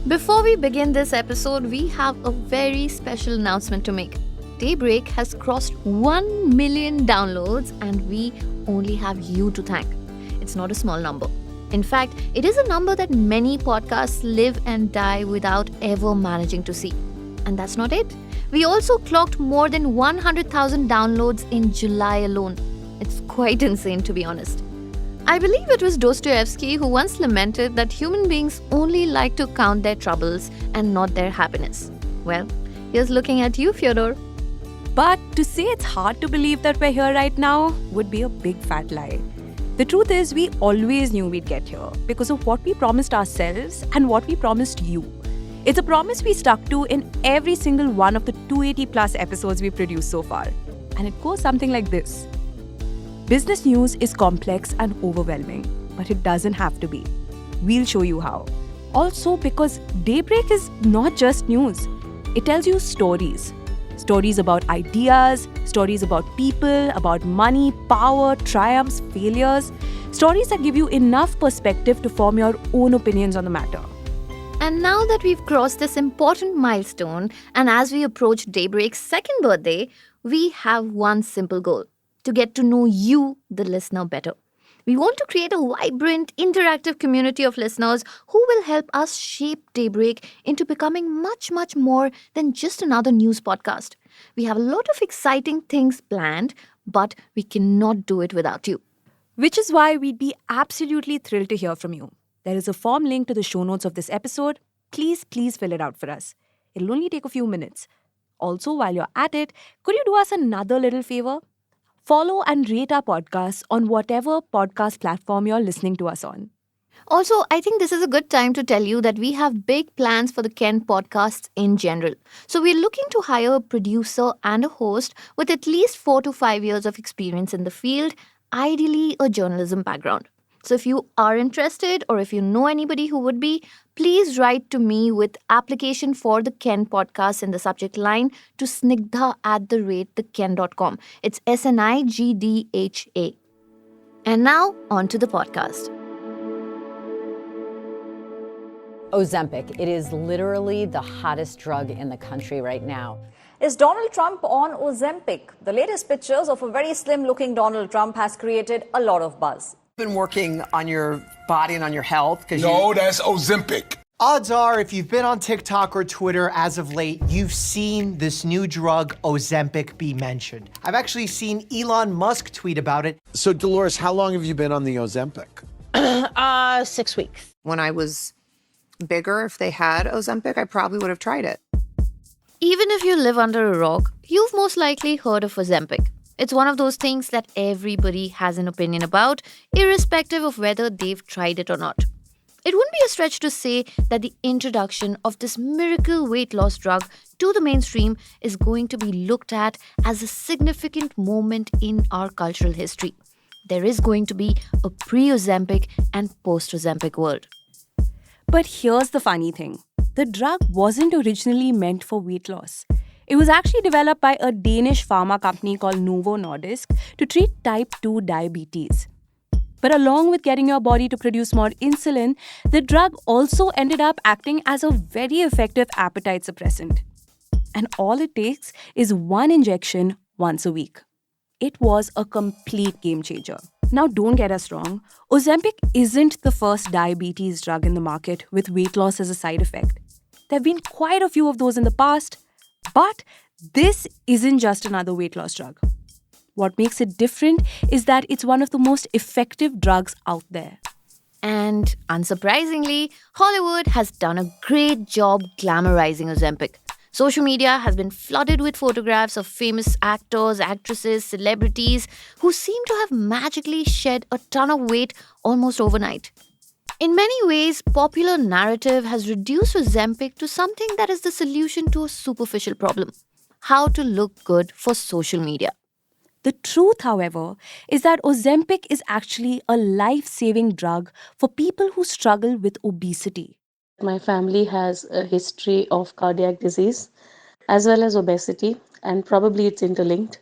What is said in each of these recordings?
Before we begin this episode, we have a very special announcement to make. Daybreak has crossed 1 million downloads and we only have you to thank. It's not a small number. In fact, it is a number that many podcasts live and die without ever managing to see. And that's not it. We also clocked more than 100,000 downloads in July alone. It's quite insane, to be honest. I believe it was Dostoevsky who once lamented that human beings only like to count their troubles and not their happiness. Well, here's looking at you, Fyodor. But to say it's hard to believe that we're here right now would be a big fat lie. The truth is, we always knew we'd get here because of what we promised ourselves and what we promised you. It's a promise we stuck to in every single one of the 280 plus episodes we've produced so far. And it goes something like this. Business news is complex and overwhelming, but it doesn't have to be. We'll show you how. Also, because Daybreak is not just news. It tells you stories. Stories about ideas, stories about people, about money, power, triumphs, failures. Stories that give you enough perspective to form your own opinions on the matter. And now that we've crossed this important milestone, and as we approach Daybreak's second birthday, we have one simple goal: to get to know you, the listener, better. We want to create a vibrant, interactive community of listeners who will help us shape Daybreak into becoming much, much more than just another news podcast. We have a lot of exciting things planned, but we cannot do it without you. Which is why we'd be absolutely thrilled to hear from you. There is a form linked to the show notes of this episode. Please fill it out for us. It'll only take a few minutes. Also, while you're at it, could you do us another little favor? Follow and rate our podcast on whatever podcast platform you're listening to us on. Also, I think this is a good time to tell you that we have big plans for the Ken podcasts in general. So we're looking to hire a producer and a host with at least 4 to 5 years of experience in the field, ideally a journalism background. So if you are interested or if you know anybody who would be, please write to me with application for the Ken podcast in the subject line to snigdha@theken.com. It's SNIGDHA. And now, on to the podcast. Ozempic. It is literally the hottest drug in the country right now. Is Donald Trump on Ozempic? The latest pictures of a very slim-looking Donald Trump has created a lot of buzz. Been working on your body and on your health? No, that's Ozempic. Odds are, if you've been on TikTok or Twitter as of late, you've seen this new drug, Ozempic, be mentioned. I've actually seen Elon Musk tweet about it. So, Dolores, how long have you been on the Ozempic? 6 weeks. When I was bigger, if they had Ozempic, I probably would have tried it. Even if you live under a rock, you've most likely heard of Ozempic. It's one of those things that everybody has an opinion about, irrespective of whether they've tried it or not. It wouldn't be a stretch to say that the introduction of this miracle weight loss drug to the mainstream is going to be looked at as a significant moment in our cultural history. There is going to be a pre-Ozempic and post-Ozempic world. But here's the funny thing. The drug wasn't originally meant for weight loss. It was actually developed by a Danish pharma company called Novo Nordisk to treat type 2 diabetes. But along with getting your body to produce more insulin, the drug also ended up acting as a very effective appetite suppressant. And all it takes is one injection once a week. It was a complete game changer. Now, don't get us wrong. Ozempic isn't the first diabetes drug in the market with weight loss as a side effect. There have been quite a few of those in the past, but this isn't just another weight loss drug. What makes it different is that it's one of the most effective drugs out there. And unsurprisingly, Hollywood has done a great job glamorizing Ozempic. Social media has been flooded with photographs of famous actors, actresses, celebrities who seem to have magically shed a ton of weight almost overnight. In many ways, popular narrative has reduced Ozempic to something that is the solution to a superficial problem: how to look good for social media. The truth, however, is that Ozempic is actually a life-saving drug for people who struggle with obesity. My family has a history of cardiac disease as well as obesity, and probably it's interlinked.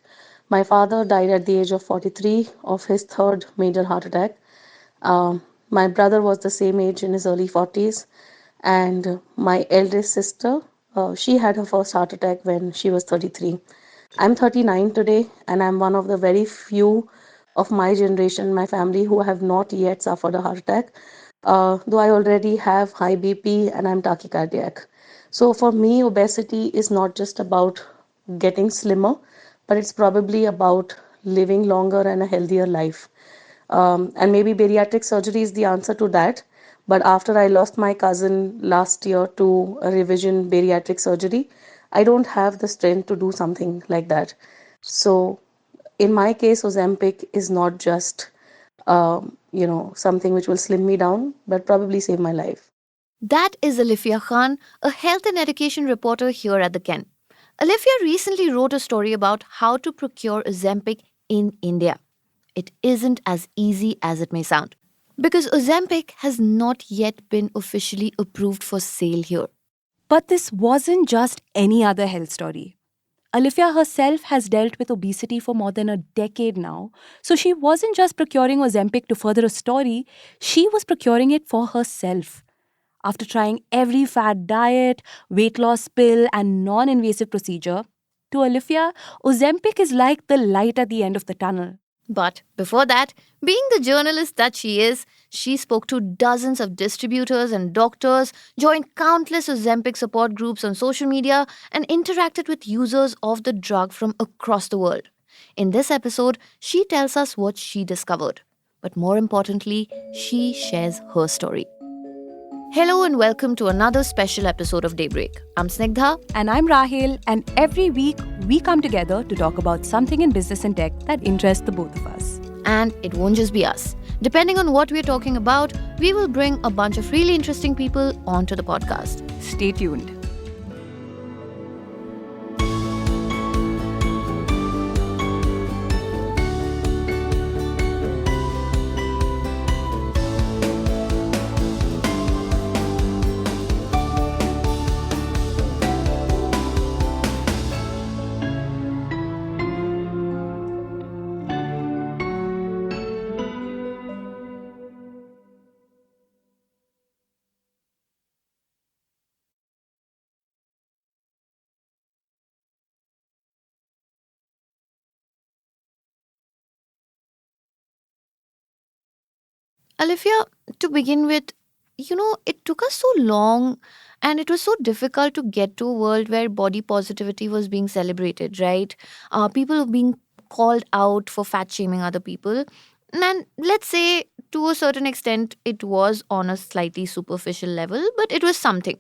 My father died at the age of 43 of his third major heart attack. My brother was the same age, in his early 40s. And my eldest sister, she had her first heart attack when she was 33. I'm 39 today, and I'm one of the very few of my generation, my family, who have not yet suffered a heart attack. Though I already have high BP and I'm tachycardiac. So for me, obesity is not just about getting slimmer, but it's probably about living longer and a healthier life. And maybe bariatric surgery is the answer to that. But after I lost my cousin last year to a revision bariatric surgery, I don't have the strength to do something like that. So, in my case, Ozempic is not just, something which will slim me down, but probably save my life. That is Alifiya Khan, a health and education reporter here at the Ken. Alifiya recently wrote a story about how to procure Ozempic in India. It isn't as easy as it may sound, because Ozempic has not yet been officially approved for sale here. But this wasn't just any other health story. Alifiya herself has dealt with obesity for more than a decade now, so she wasn't just procuring Ozempic to further a story, she was procuring it for herself. After trying every fad diet, weight loss pill, and non invasive procedure, to Alifiya, Ozempic is like the light at the end of the tunnel. But before that, being the journalist that she is, she spoke to dozens of distributors and doctors, joined countless Ozempic support groups on social media, and interacted with users of the drug from across the world. In this episode, she tells us what she discovered. But more importantly, she shares her story. Hello and welcome to another special episode of Daybreak. I'm Snigdha. And I'm Rahel, and every week we come together to talk about something in business and tech that interests the both of us. And it won't just be us. Depending on what we're talking about, we will bring a bunch of really interesting people onto the podcast. Stay tuned. Alifiya, to begin with, it took us so long and it was so difficult to get to a world where body positivity was being celebrated, right? People were being called out for fat shaming other people. And let's say to a certain extent, it was on a slightly superficial level, but it was something.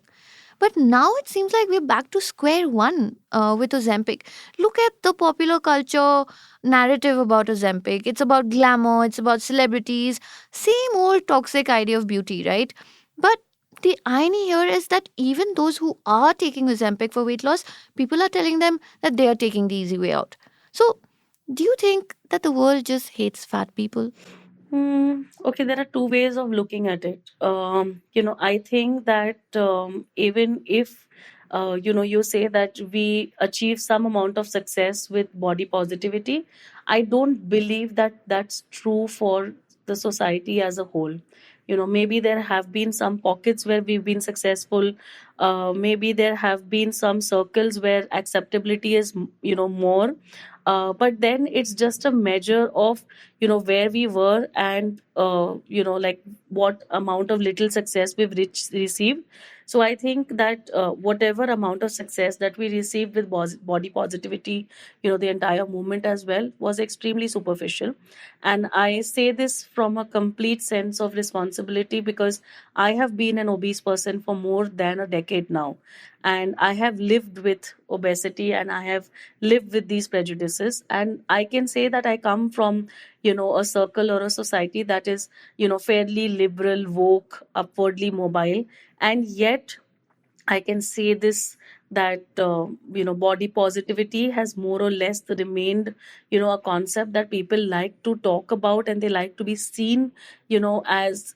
But now it seems like we're back to square one with Ozempic. Look at the popular culture narrative about Ozempic. It's about glamour, it's about celebrities, same old toxic idea of beauty, right? But the irony here is that even those who are taking Ozempic for weight loss, people are telling them that they are taking the easy way out. So, do you think that the world just hates fat people? Okay, there are two ways of looking at it. I think that even if you say that we achieve some amount of success with body positivity, I don't believe that that's true for the society as a whole. Maybe there have been some pockets where we've been successful. Maybe there have been some circles where acceptability is more. But then it's just a measure of where we were, and like what amount of little success we've received. So I think that whatever amount of success that we received with body positivity, the entire movement as well, was extremely superficial. And I say this from a complete sense of responsibility, because I have been an obese person for more than a decade now, and I have lived with obesity, and I have lived with these prejudices. And I can say that I come from a circle or a society that is fairly liberal, woke, upwardly mobile. And yet I can say this, that body positivity has more or less remained a concept that people like to talk about, and they like to be seen as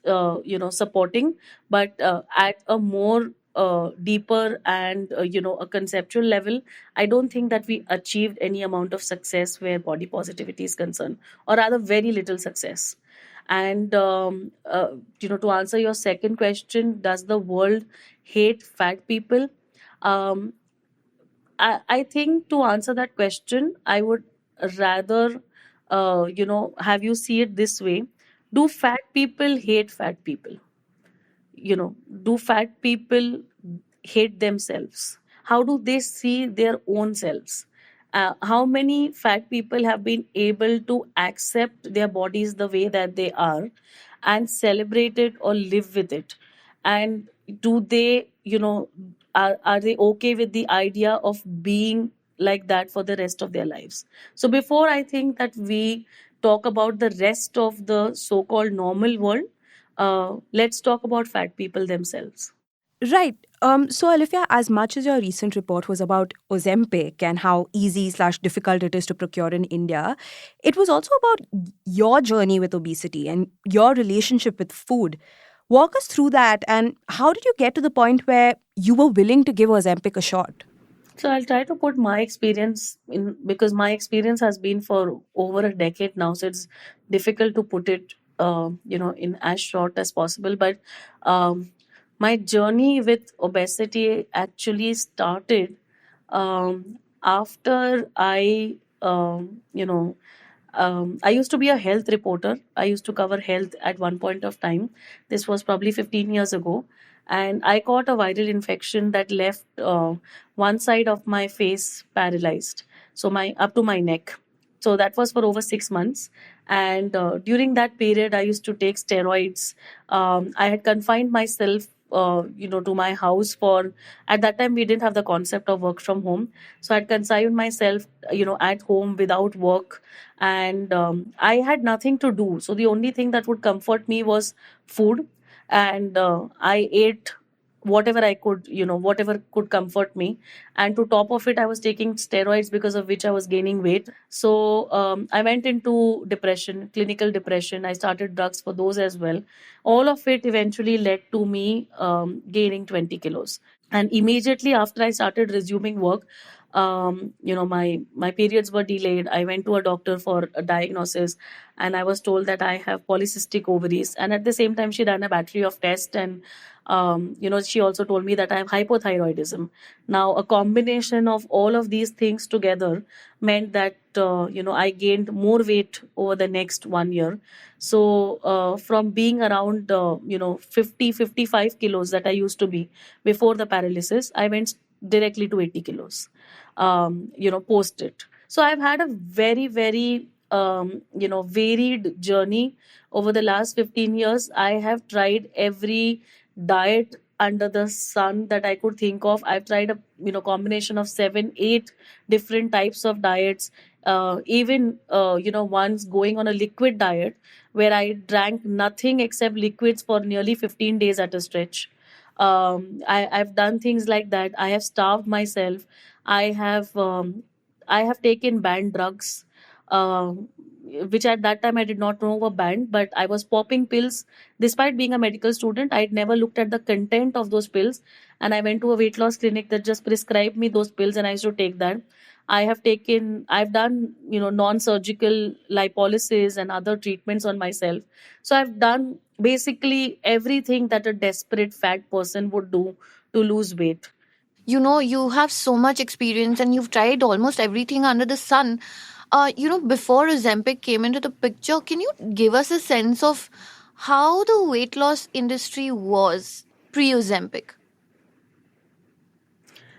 supporting. But at a more deeper and a conceptual level, I don't think that we achieved any amount of success where body positivity is concerned, or rather very little success. And to answer your second question, does the world hate fat people? um, I think to answer that question, I would rather, have you see it this way: do fat people hate fat people? Do fat people hate themselves? How do they see their own selves? How many fat people have been able to accept their bodies the way that they are and celebrate it or live with it? And do they, are they okay with the idea of being like that for the rest of their lives? So before I think that we talk about the rest of the so-called normal world, let's talk about fat people themselves. Right. So, Alifiya, as much as your recent report was about Ozempic and how easy/difficult it is to procure in India, it was also about your journey with obesity and your relationship with food. Walk us through that, and how did you get to the point where you were willing to give Ozempic a shot? So I'll try to put my experience in, because my experience has been for over a decade now. So it's difficult to put it, in as short as possible. But um, my journey with obesity actually started after I used to be a health reporter. I used to cover health at one point of time. This was probably 15 years ago. And I caught a viral infection that left one side of my face paralyzed. So my up to my neck. So that was for over 6 months. And during that period, I used to take steroids. I had confined myself, to my house for, at that time, we didn't have the concept of work from home. So I'd confined myself, at home without work. And I had nothing to do. So the only thing that would comfort me was food. And I ate whatever I could, whatever could comfort me. And to top of it, I was taking steroids, because of which I was gaining weight. So I went into depression, clinical depression. I started drugs for those as well. All of it eventually led to me gaining 20 kilos. And immediately after I started resuming work, my periods were delayed. I went to a doctor for a diagnosis, and I was told that I have polycystic ovaries. And at the same time, she ran a battery of tests, and she also told me that I have hypothyroidism. Now, a combination of all of these things together meant that I gained more weight over the next 1 year. So from being around 50-55 kilos that I used to be before the paralysis, I went directly to 80 kilos, post it. So I've had a very, very, varied journey over the last 15 years. I have tried every diet under the sun that I could think of. I've tried a combination of 7, 8 different types of diets. Even once going on a liquid diet where I drank nothing except liquids for nearly 15 days at a stretch. I've done things like that. I have starved myself. I have I have taken banned drugs, which at that time I did not know were banned, but I was popping pills. Despite being a medical student, I had never looked at the content of those pills, and I went to a weight loss clinic that just prescribed me those pills, and I used to take that. I've done, non-surgical lipolysis and other treatments on myself. So I've done basically everything that a desperate fat person would do to lose weight. You have so much experience and you've tried almost everything under the sun. Before Ozempic came into the picture, can you give us a sense of how the weight loss industry was pre-Ozempic?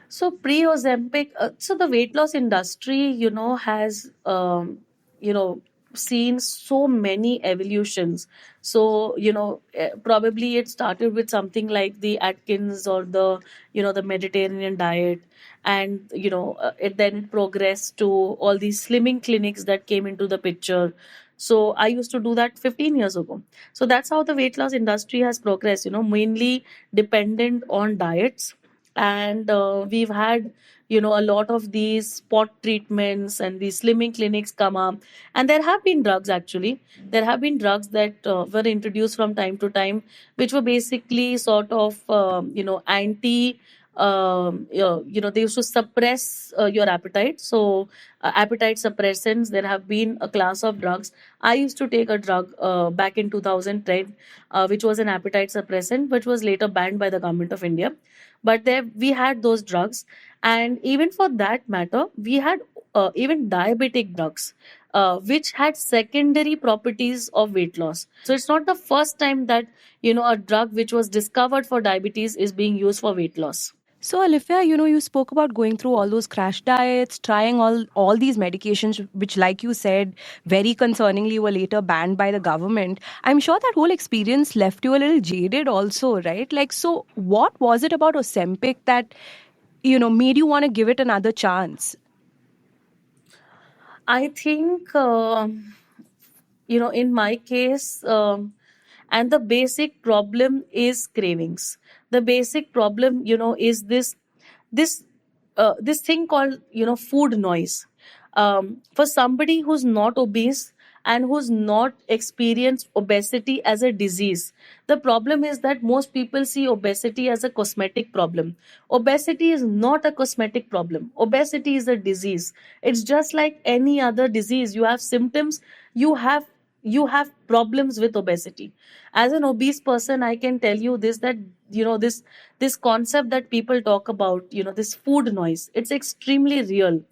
So pre-Ozempic, so the weight loss industry, has, seen so many evolutions. So, probably it started with something like the Atkins or the Mediterranean diet. And, it then progressed to all these slimming clinics that came into the picture. So I used to do that 15 years ago. So that's how the weight loss industry has progressed, mainly dependent on diets. And we've had a lot of these spot treatments and these slimming clinics come up. And there have been drugs, actually. There have been drugs that were introduced from time to time, which were basically sort of anti they used to suppress your appetite. So appetite suppressants, there have been a class of drugs. I used to take a drug back in 2010, which was an appetite suppressant, which was later banned by the government of India. But there we had those drugs, and even for that matter, we had even diabetic drugs, which had secondary properties of weight loss. So it's not the first time that a drug which was discovered for diabetes is being used for weight loss. So, Alifiya, you spoke about going through all those crash diets, trying all these medications, which, like you said, very concerningly were later banned by the government. I'm sure that whole experience left you a little jaded also, right? Like, so what was it about Ozempic that, made you want to give it another chance? I think, in my case, and the basic problem is cravings. The basic problem, is this this thing called food noise. For somebody who's not obese and who's not experienced obesity as a disease, the problem is that most people see obesity as a cosmetic problem. Obesity is not a cosmetic problem. Obesity is a disease. It's just like any other disease. You have symptoms, you have problems with obesity. As an obese person, I can tell you this, that this concept that people talk about, this food noise, it's extremely real.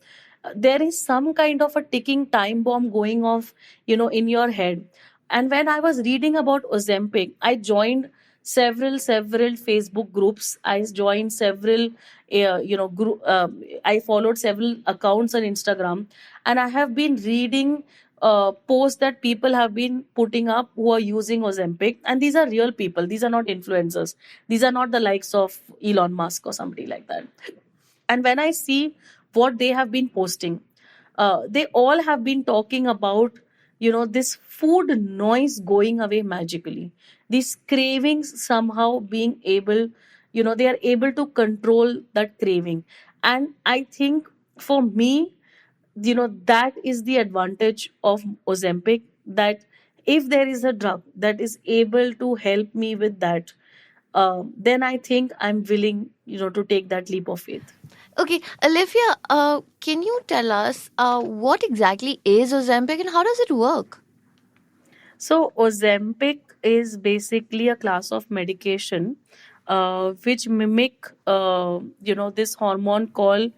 There is some kind of a ticking time bomb going off, in your head. And when I was reading about Ozempic, I joined several Facebook groups. I joined several group. I followed several accounts on Instagram, and I have been reading posts that people have been putting up who are using Ozempic, and these are real people. These are not influencers. These are not the likes of Elon Musk or somebody like that. And when I see what they have been posting, they all have been talking about this food noise going away magically, these cravings somehow being able, they are able to control that craving. And I think for me, that is the advantage of Ozempic, that if there is a drug that is able to help me with that, then I think I'm willing, to take that leap of faith. Okay, Alifiya, can you tell us what exactly is Ozempic and how does it work? So, Ozempic is basically a class of medication which mimic, this hormone called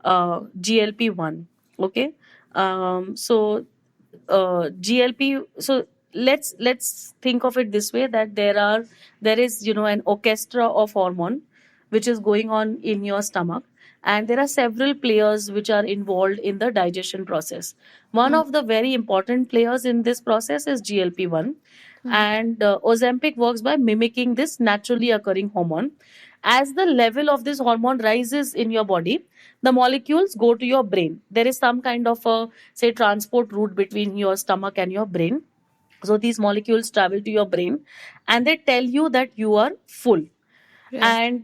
GLP-1. Okay, so GLP. So let's think of it this way: that there is an orchestra of hormone which is going on in your stomach, and there are several players which are involved in the digestion process. One of the very important players in this process is GLP-1, and Ozempic works by mimicking this naturally occurring hormone. As the level of this hormone rises in your body, the molecules go to your brain. There is some kind of a, say, transport route between your stomach and your brain. So these molecules travel to your brain and they tell you that you are full. Right. And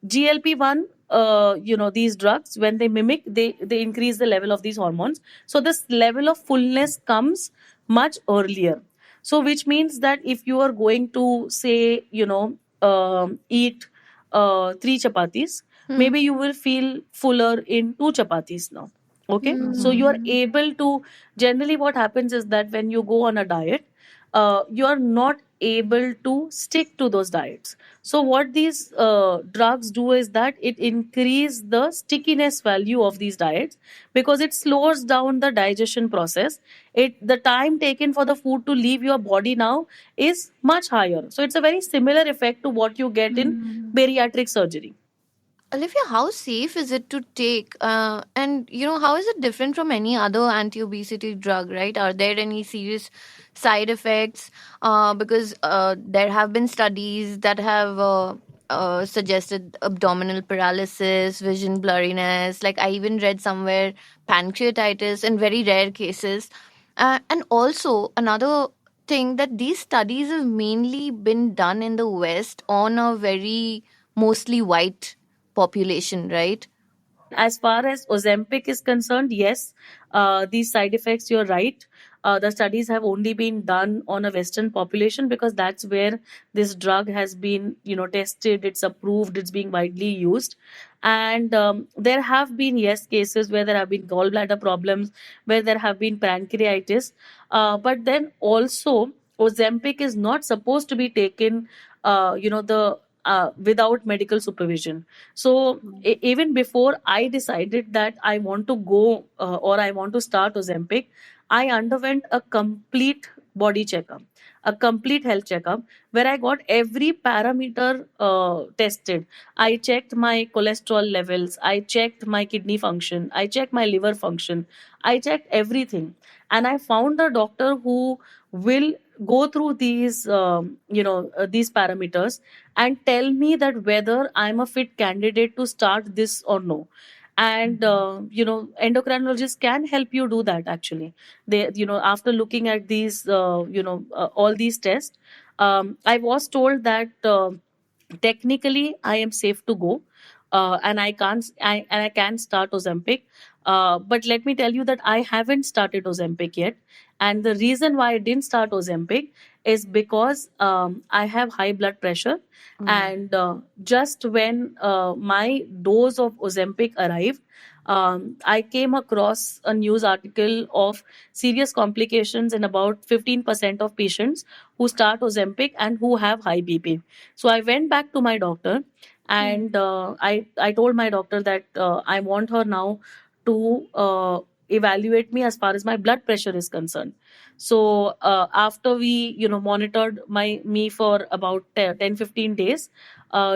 GLP-1, these drugs, when they mimic, they increase the level of these hormones. So this level of fullness comes much earlier. So which means that if you are going to, say, eat 3 chapatis, maybe you will feel fuller in 2 chapatis now. Okay, so you are able to, generally what happens is that when you go on a diet, you are not able to stick to those diets. So what these drugs do is that it increase the stickiness value of these diets, because it slows down the digestion process. The time taken for the food to leave your body now is much higher. So it's a very similar effect to what you get in bariatric surgery. Olivia, how safe is it to take? And how is it different from any other anti-obesity drug, right? Are there any serious side effects? Because there have been studies that have suggested abdominal paralysis, vision blurriness. Like I even read somewhere pancreatitis in very rare cases. And also another thing, that these studies have mainly been done in the West on a very mostly white population, right? As far as Ozempic is concerned, yes, these side effects, you're right. The studies have only been done on a Western population because that's where this drug has been, tested, it's approved, it's being widely used. And there have been, yes, cases where there have been gallbladder problems, where there have been pancreatitis. But then also, Ozempic is not supposed to be taken, the without medical supervision. So even before I decided that I want to go or I want to start Ozempic, I underwent a complete body checkup, a complete health checkup, where I got every parameter tested. I checked my cholesterol levels, I checked my kidney function, I checked my liver function, I checked everything. And I found a doctor who will go through these parameters and tell me that whether I'm a fit candidate to start this or no. And endocrinologists can help you do that. Actually, they, after looking at these all these tests, I was told that technically I am safe to go, and I can start Ozempic. But let me tell you that I haven't started Ozempic yet, and the reason why I didn't start Ozempic is because I have high blood pressure. And just when my dose of Ozempic arrived, I came across a news article of serious complications in about 15% of patients who start Ozempic and who have high BP. So I went back to my doctor, and I told my doctor that I want her now to evaluate me as far as my blood pressure is concerned. So after we monitored me for about 10-15 days,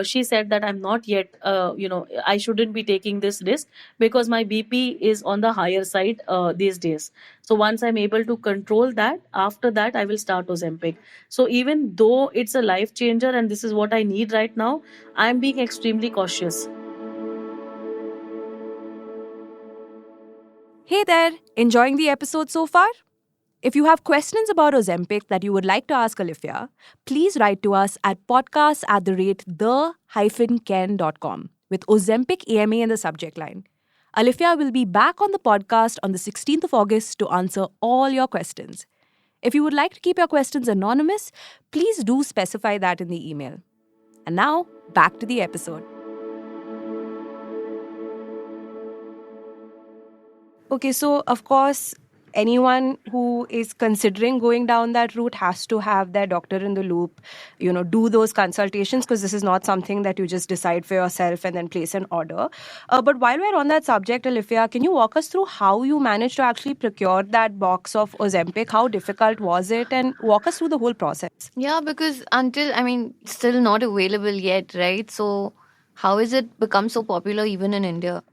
she said that I'm not yet I shouldn't be taking this risk because my BP is on the higher side these days. So once I'm able to control that, after that I will start Ozempic. So even though it's a life changer and this is what I need right now, I'm being extremely cautious. Hey there, enjoying the episode so far? If you have questions about Ozempic that you would like to ask Alifiya, please write to us at podcast@the-ken.com with Ozempic AMA in the subject line. Alifiya will be back on the podcast on the 16th of August to answer all your questions. If you would like to keep your questions anonymous, please do specify that in the email. And now, back to the episode. Okay, so of course, anyone who is considering going down that route has to have their doctor in the loop, do those consultations, because this is not something that you just decide for yourself and then place an order. But while we're on that subject, Alifiya, can you walk us through how you managed to actually procure that box of Ozempic? How difficult was it? And walk us through the whole process. Yeah, because still not available yet, right? So how is it become so popular even in India?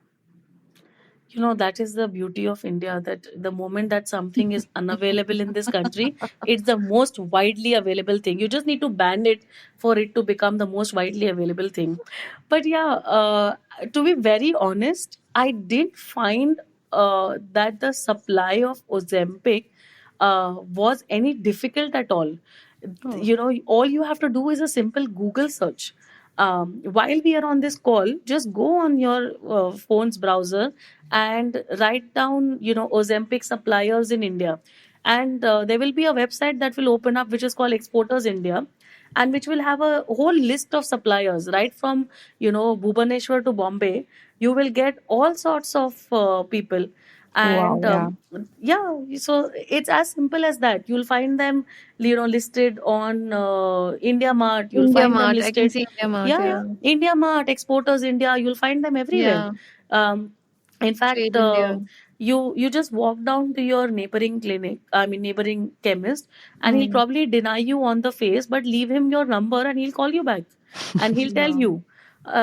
That is the beauty of India, that the moment that something is unavailable in this country, it's the most widely available thing. You just need to ban it for it to become the most widely available thing. But yeah, to be very honest, I didn't find that the supply of Ozempic was any difficult at all. All you have to do is a simple Google search. While we are on this call, just go on your phone's browser and write down, Ozempic suppliers in India. And there will be a website that will open up, which is called Exporters India, and which will have a whole list of suppliers, right from, Bhubaneswar to Bombay. You will get all sorts of people. And so it's as simple as that. You'll find them, listed on India Mart. You'll India find them Mart, I can listed. see India Mart, Yeah. India Mart, Exporters India. You'll find them everywhere. Yeah, In fact, Trade India. you just walk down to your neighboring clinic, neighboring chemist, and he'll probably deny you on the face, but leave him your number and he'll call you back, and he'll tell you.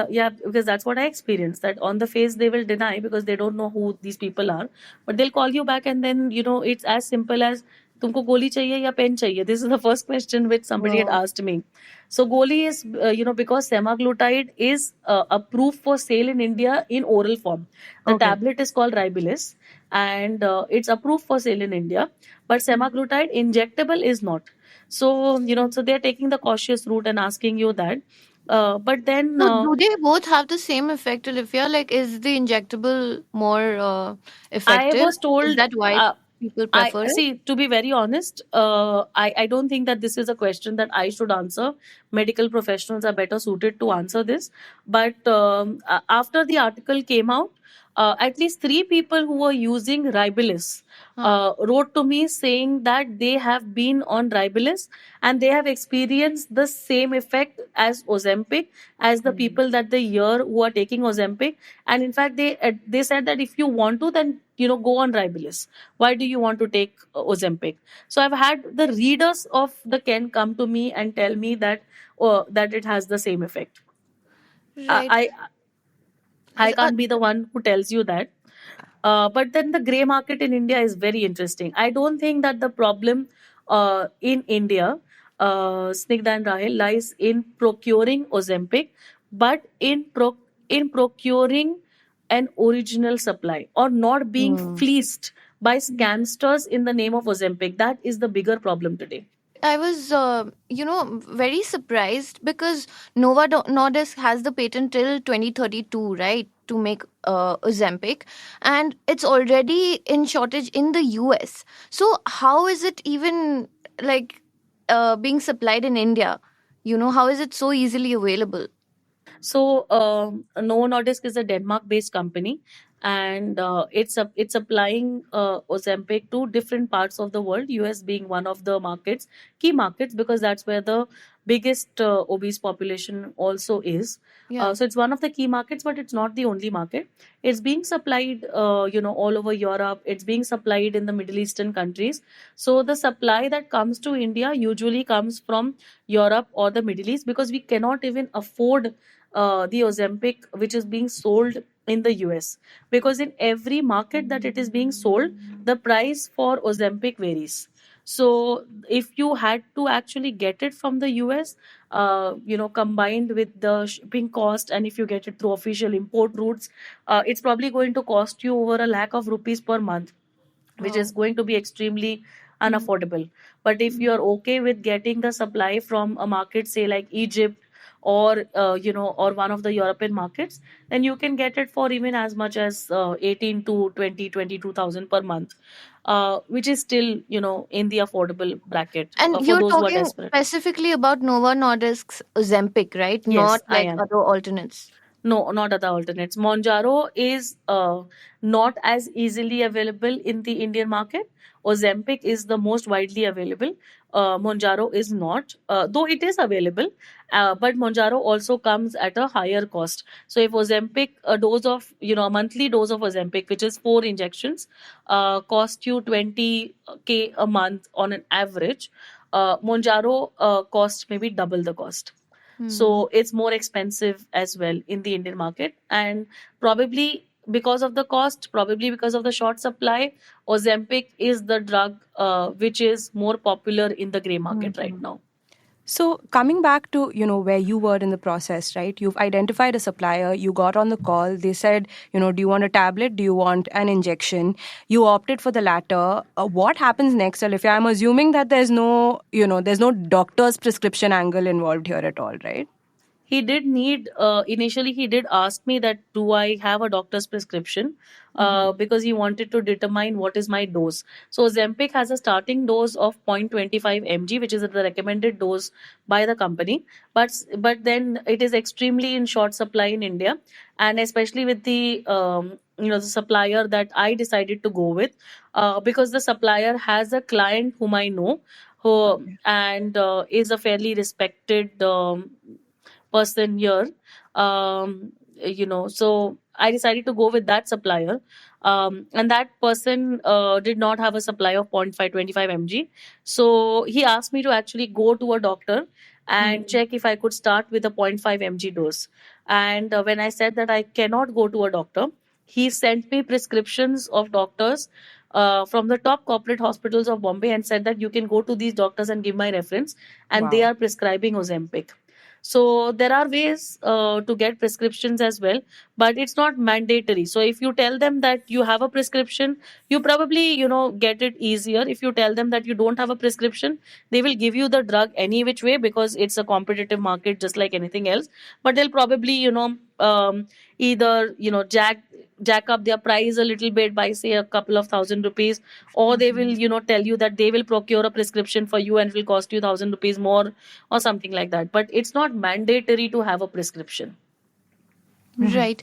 Yeah, because that's what I experienced. That on the face they will deny because they don't know who these people are, but they'll call you back, and then it's as simple as तुमको गोली चाहिए या pen चाहिए. This is the first question which somebody had asked me. So goli is because semaglutide is approved for sale in India in oral form. The tablet is called Ribelis, and it's approved for sale in India, but semaglutide injectable is not. So so they're taking the cautious route and asking you that. But then So do they both have the same effect, Alifiya? Like, is the injectable more I effective? was told, Is that why? people I prefer it? see. To be very honest, I don't think that this is a question that I should answer. Medical professionals are better suited to answer this. But after the article came out, at least three people who were using Ribelis wrote to me saying that they have been on Ribelis and they have experienced the same effect as Ozempic, as the people that they hear who are taking Ozempic. And in fact, they said that if you want to, then go on Ribelis. Why do you want to take Ozempic? So I've had the readers of the Ken come to me and tell me that it has the same effect. Right. I can't be the one who tells you that. But then the gray market in India is very interesting. I don't think that the problem in India, Snigdha and Rahel, lies in procuring Ozempic, but in procuring an original supply or not being fleeced by scamsters in the name of Ozempic. That is the bigger problem today. I was, very surprised because Nordisk has the patent till 2032, right, to make Ozempic, and it's already in shortage in the US. So how is it even like being supplied in India? How is it so easily available? So, Novo Nordisk is a Denmark-based company, and it's applying Ozempic to different parts of the world. US being one of the key markets, because that's where the biggest obese population also is. Yeah. So it's one of the key markets, but it's not the only market. It's being supplied, all over Europe. It's being supplied in the Middle Eastern countries. So the supply that comes to India usually comes from Europe or the Middle East, because we cannot even afford the Ozempic which is being sold in the US, because in every market that it is being sold, the price for Ozempic varies. So if you had to actually get it from the US, combined with the shipping cost, and if you get it through official import routes, it's probably going to cost you over a lakh of rupees per month, which is going to be extremely unaffordable. But if you are okay with getting the supply from a market, say like Egypt, or one of the European markets, then you can get it for even as much as 18 to 22,000 per month, which is still in the affordable bracket And for you're those who are talking desperate. specifically about Novo Nordisk's Ozempic, right? Yes, Not I like am. other alternates. No, not other alternates. Monjaro is not as easily available in the Indian market. Ozempic is the most widely available. Monjaro is not, though it is available, but Monjaro also comes at a higher cost. So if Ozempic, a monthly dose of Ozempic, which is 4 injections, cost you 20K a month on an average, Monjaro costs maybe double the cost. So it's more expensive as well in the Indian market. And probably because of the cost, probably because of the short supply, Ozempic is the drug which is more popular in the gray market right now. So coming back to, where you were in the process, right? You've identified a supplier, you got on the call, they said, do you want a tablet? Do you want an injection? You opted for the latter. What happens next, Alifiya? I'm assuming that there's no doctor's prescription angle involved here at all, right? He did need, initially he did ask me that do I have a doctor's prescription, because he wanted to determine what is my dose. So Zempic has a starting dose of 0.25 mg, which is the recommended dose by the company, but then it is extremely in short supply in India, and especially with the supplier that I decided to go with, because the supplier has a client whom I know, who and is a fairly respected person here. So I decided to go with that supplier. And that person did not have a supply of 0.525 mg. So he asked me to actually go to a doctor and check if I could start with a 0.5 mg dose. And when I said that I cannot go to a doctor, he sent me prescriptions of doctors from the top corporate hospitals of Bombay and said that you can go to these doctors and give my reference, and they Wow. are prescribing Ozempic. So there are ways to get prescriptions as well, but it's not mandatory. So if you tell them that you have a prescription, you probably get it easier. If you tell them that you don't have a prescription, they will give you the drug any which way, because it's a competitive market just like anything else. But they'll probably either jack up their price a little bit by say a couple of ₹1,000, or they will tell you that they will procure a prescription for you and it will cost you ₹1,000 more or something like that. But it's not mandatory to have a prescription. Right.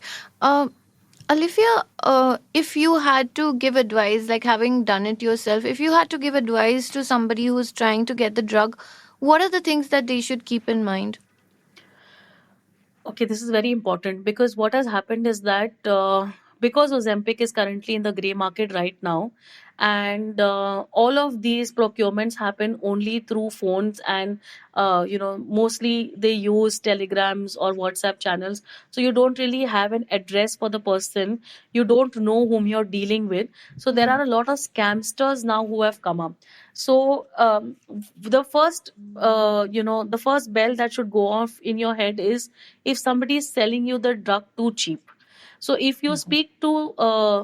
Alifia, if you had to give advice, like having done it yourself, if you had to give advice to somebody who's trying to get the drug, what are the things that they should keep in mind? Okay, this is very important because what has happened is that because Ozempic is currently in the gray market right now, and all of these procurements happen only through phones, and mostly they use telegrams or WhatsApp channels. So you don't really have an address for the person. You don't know whom you're dealing with. So there are a lot of scamsters now who have come up. So the first bell that should go off in your head is if somebody is selling you the drug too cheap. So if you speak to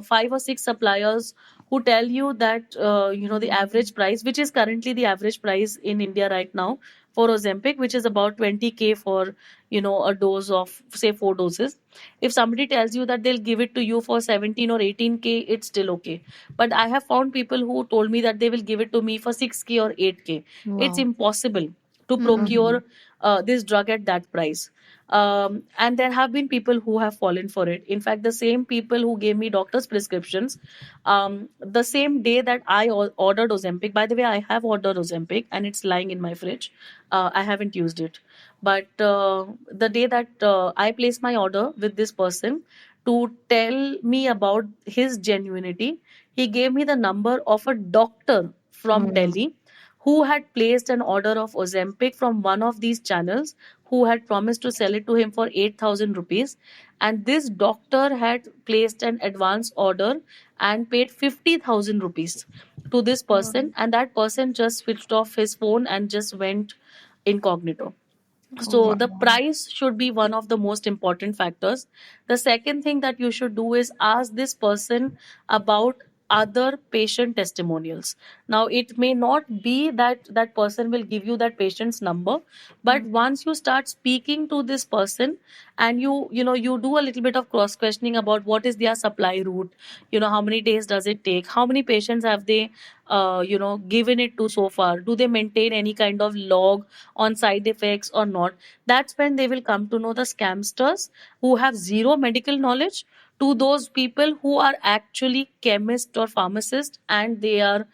5 or 6 suppliers who tell you that the average price, which is currently the average price in India right now for Ozempic, which is about 20K for a dose of say 4 doses. If somebody tells you that they'll give it to you for 17 or 18K, it's still okay. But I have found people who told me that they will give it to me for 6K or 8K. It's Wow. impossible to procure this drug at that price. And there have been people who have fallen for it. In fact, the same people who gave me doctor's prescriptions, the same day that I ordered Ozempic, by the way, I have ordered Ozempic and it's lying in my fridge. I haven't used it. But the day that I placed my order with this person to tell me about his genuinity, he gave me the number of a doctor from Delhi who had placed an order of Ozempic from one of these channels, who had promised to sell it to him for 8,000 rupees. And this doctor had placed an advance order and paid 50,000 rupees to this person. And that person just switched off his phone and just went incognito. So the price should be one of the most important factors. The second thing that you should do is ask this person about other patient testimonials. Now it may not be that that person will give you that patient's number, but once you start speaking to this person and you do a little bit of cross questioning about what is their supply route, how many days does it take, how many patients have they given it to so far, do they maintain any kind of log on side effects or not, that's when they will come to know the scamsters who have zero medical knowledge to those people who are actually chemists or pharmacists, and they are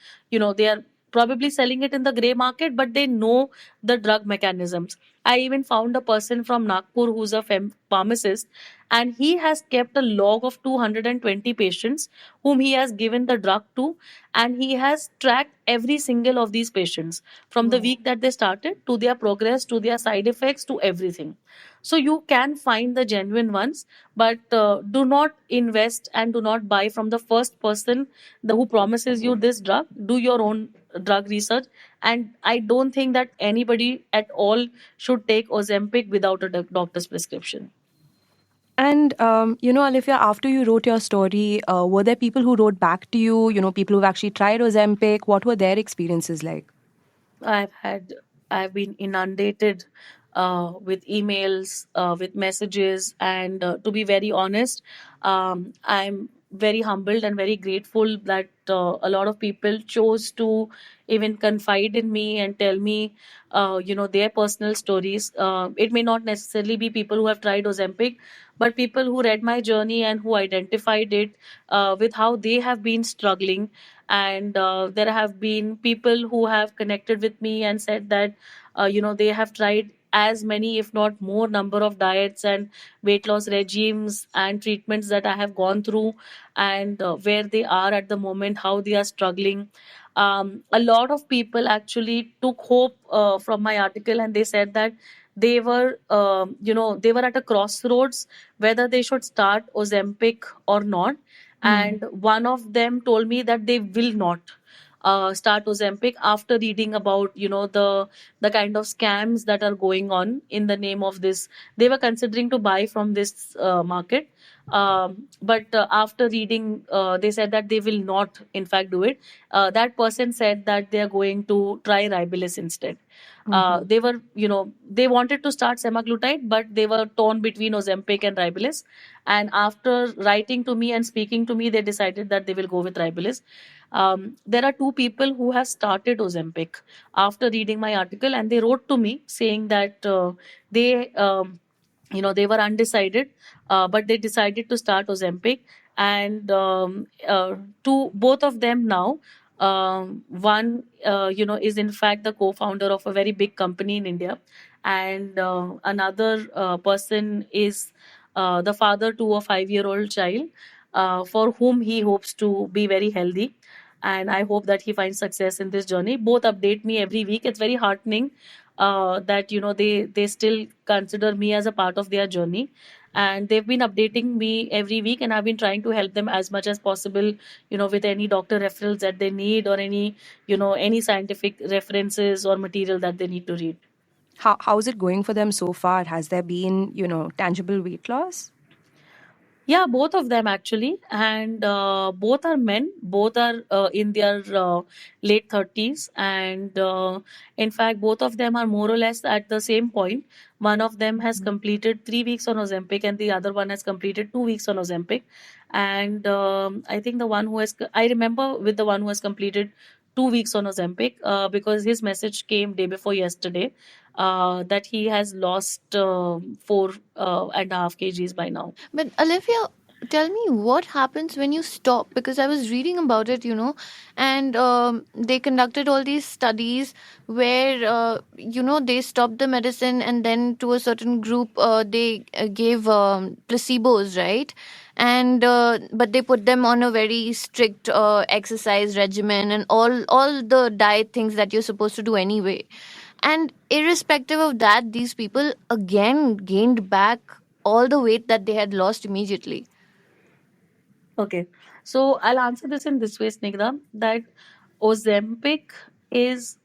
probably selling it in the gray market, but they know the drug mechanisms. I even found a person from Nagpur who's a pharmacist, and he has kept a log of 220 patients whom he has given the drug to, and he has tracked every single of these patients from the week that they started to their progress, to their side effects, to everything. So you can find the genuine ones, but do not invest and do not buy from the first person who promises you this drug. Do your own drug research, and I don't think that anybody at all should take Ozempic without a doctor's prescription. And, Alifia, after you wrote your story, were there people who wrote back to you, people who've actually tried Ozempic? What were their experiences like? I've been inundated with emails, with messages, and to be very honest, I'm very humbled and very grateful that a lot of people chose to even confide in me and tell me, their personal stories. It may not necessarily be people who have tried Ozempic, but people who read my journey and who identified it with how they have been struggling. And there have been people who have connected with me and said that they have tried as many if not more number of diets and weight loss regimes and treatments that I have gone through, and where they are at the moment, how they are struggling. A lot of people actually took hope from my article, and they said that they were at a crossroads whether they should start Ozempic or not. And one of them told me that they will not. start Ozempic after reading about the kind of scams that are going on in the name of this. They were considering to buy from this market, but after reading, they said that they will not, in fact, do it. That person said that they are going to try Ribyllis instead. They were, they wanted to start semaglutide, but they were torn between Ozempic and Ribyllis. And after writing to me and speaking to me, they decided that they will go with Ribyllis. There are two people who have started Ozempic after reading my article, and they wrote to me saying that they they were undecided, but they decided to start Ozempic. And to both of them now, one is in fact the co-founder of a very big company in India, and another person is the father to a 5-year-old child, for whom he hopes to be very healthy. And I hope that he finds success in this journey. Both update me every week. It's very heartening that they still consider me as a part of their journey, and they've been updating me every week, and I've been trying to help them as much as possible, with any doctor referrals that they need, or any scientific references or material that they need to read. How's it going for them so far? Has there been, tangible weight loss? Yeah, both of them actually, and both are men. Both are in their late 30s, and in fact, both of them are more or less at the same point. One of them has completed 3 weeks on Ozempic, and the other one has completed 2 weeks on Ozempic. And I think I remember with the one who has completed 2 weeks on Ozempic, because his message came day before yesterday, that he has lost 4.5 kgs by now. But Alifiya, tell me what happens when you stop, because I was reading about it, and they conducted all these studies where they stopped the medicine, and then to a certain group they gave placebos, right? And but they put them on a very strict exercise regimen and all the diet things that you're supposed to do anyway. And irrespective of that, these people again gained back all the weight that they had lost immediately. Okay. So I'll answer this in this way, Snigdha, that Ozempic is,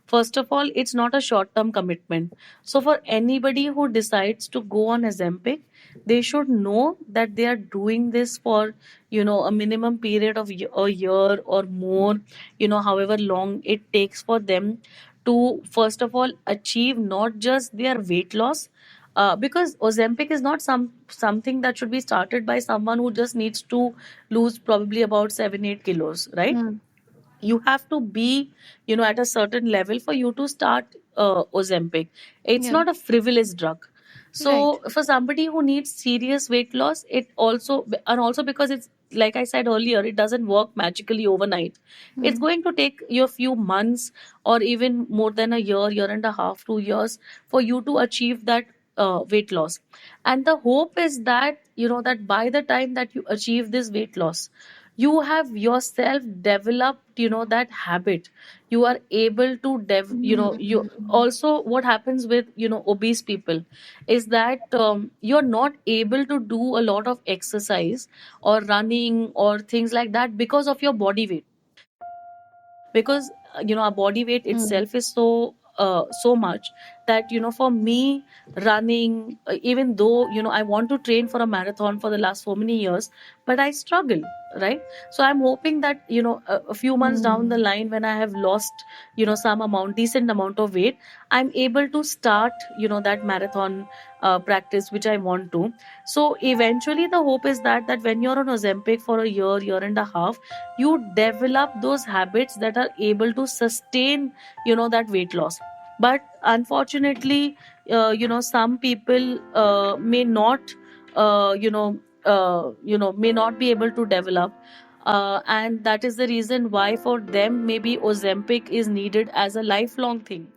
first of all, it's not a short term commitment. So for anybody who decides to go on Ozempic, they should know that they are doing this for, a minimum period of a year or more, however long it takes for them to, first of all, achieve not just their weight loss, because Ozempic is not something that should be started by someone who just needs to lose probably about 7-8 kilos, right? You have to be, at a certain level for you to start Ozempic. It's Yeah. not a frivolous drug. So Right. for somebody who needs serious weight loss, and also because it's, like I said earlier, it doesn't work magically overnight. It's going to take you a few months, or even more than a year and a half, 2 years, for you to achieve that weight loss. And the hope is that, that by the time that you achieve this weight loss, you have yourself developed, that habit. You are able to you also, what happens with, obese people is that you're not able to do a lot of exercise or running or things like that because of your body weight, because our body weight itself is so much that, for me, running, even though, I want to train for a marathon for the last so many years, but I struggle, right? So I'm hoping that, a few months down the line, when I have lost, some decent amount of weight, I'm able to start, that marathon practice which I want to. So eventually the hope is that when you're on Ozempic for a year and a half, you develop those habits that are able to sustain, that weight loss. But unfortunately, some people may not may not be able to develop, and that is the reason why for them maybe Ozempic is needed as a lifelong thing.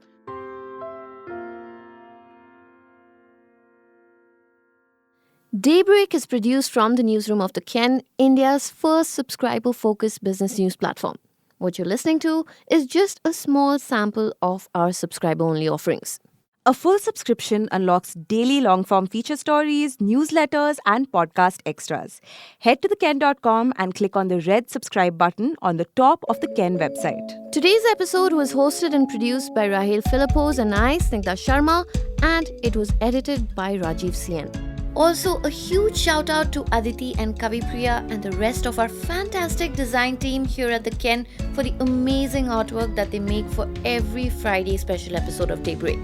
Daybreak is produced from the newsroom of The Ken, India's first subscriber-focused business news platform. What you're listening to is just a small sample of our subscriber-only offerings. A full subscription unlocks daily long-form feature stories, newsletters, and podcast extras. Head to theken.com and click on the red subscribe button on the top of the Ken website. Today's episode was hosted and produced by Rahel Philippos and I, Snigdha Sharma, and it was edited by Rajiv Sien. Also, a huge shout out to Aditi and Kavipriya and the rest of our fantastic design team here at the Ken for the amazing artwork that they make for every Friday special episode of Daybreak.